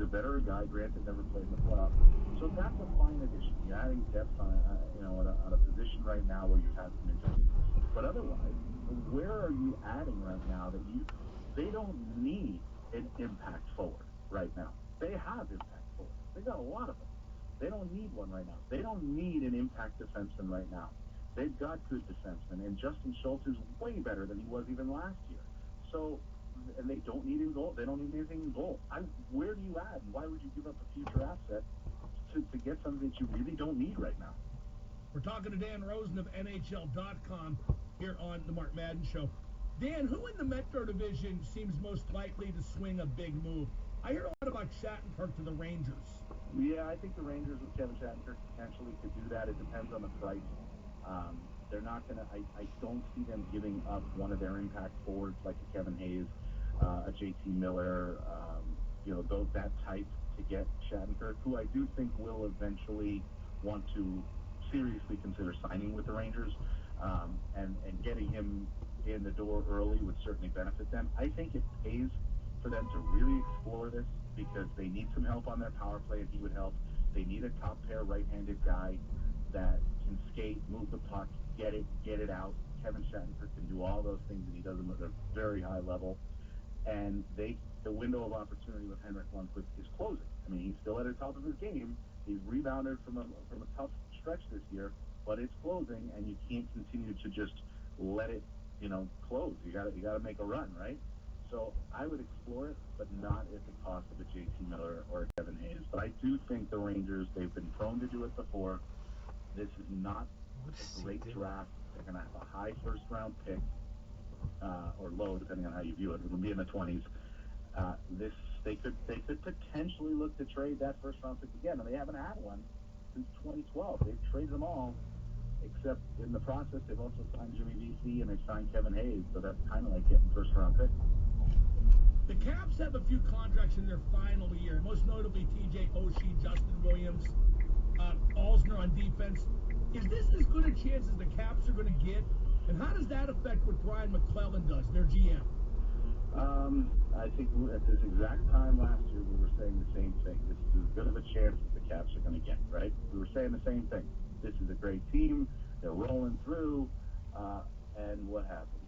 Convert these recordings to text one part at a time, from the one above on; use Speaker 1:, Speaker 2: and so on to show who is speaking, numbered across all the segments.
Speaker 1: a veteran guy. Granted, never played in the playoffs. So that's a fine addition. You're adding depth on, on a position right now where you've had some injuries. But otherwise, where are you adding right now that they don't need an impact forward right now? They have impact forward. They got a lot of them. They don't need one right now. They don't need an impact defenseman right now. They've got good defensemen, and Justin Schultz is way better than he was even last year. So, and they don't need in goal. They don't need anything in goal. Where do you add? Why would you give up a future asset to get something that you really don't need right now?
Speaker 2: We're talking to Dan Rosen of NHL.com here on the Mark Madden Show. Dan, who in the Metro Division seems most likely to swing a big move? I hear a lot about Shattenkirk to the Rangers.
Speaker 1: Yeah, I think the Rangers with Kevin Shattenkirk potentially could do that. It depends on the price. They're not going to, I don't see them giving up one of their impact forwards like a Kevin Hayes, a JT Miller, that type to get Shattenkirk, who I do think will eventually want to seriously consider signing with the Rangers, and getting him in the door early would certainly benefit them. I think it pays for them to really explore this because they need some help on their power play, and he would help. They need a top pair right-handed guy that can skate, move the puck, get it out. Kevin Shattenkirk can do all those things, and he does them at a very high level. And the window of opportunity with Henrik Lundqvist is closing. I mean, he's still at the top of his game. He's rebounded from a tough stretch this year, but it's closing, and you can't continue to just let it, close. You got to make a run, right? So I would explore it, but not at the cost of a JT Miller or a Kevin Hayes. But I do think the Rangers, they've been prone to do it before. This is not a great draft. They're going to have a high first-round pick, or low, depending on how you view it. It'll be in the 20s. They could potentially look to trade that first-round pick again, and they haven't had one since 2012. They've traded them all, except in the process, they've also signed Jimmy VC and they've signed Kevin Hayes, so that's kind of like getting first-round pick.
Speaker 2: The Caps have a few contracts in their final year, most notably TJ Oshie, Justin Williams, Alsner on defense. Is this as good a chance as the Caps are going to get? And how does that affect what Brian McClellan does, their GM?
Speaker 1: I think at this exact time last year, we were saying the same thing. This is as good of a chance as the Caps are going to get, right? We were saying the same thing. This is a great team. They're rolling through. And what happened?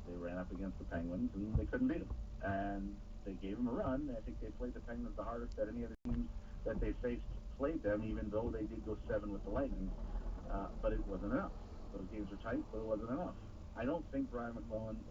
Speaker 1: They ran up against the Penguins, and they couldn't beat them. And they gave them a run. I think they played the Penguins the hardest that any of the teams that they faced played them, even though they did go 7 with the Lightning. But it wasn't enough. Those games were tight, but it wasn't enough. I don't think Brian McClellan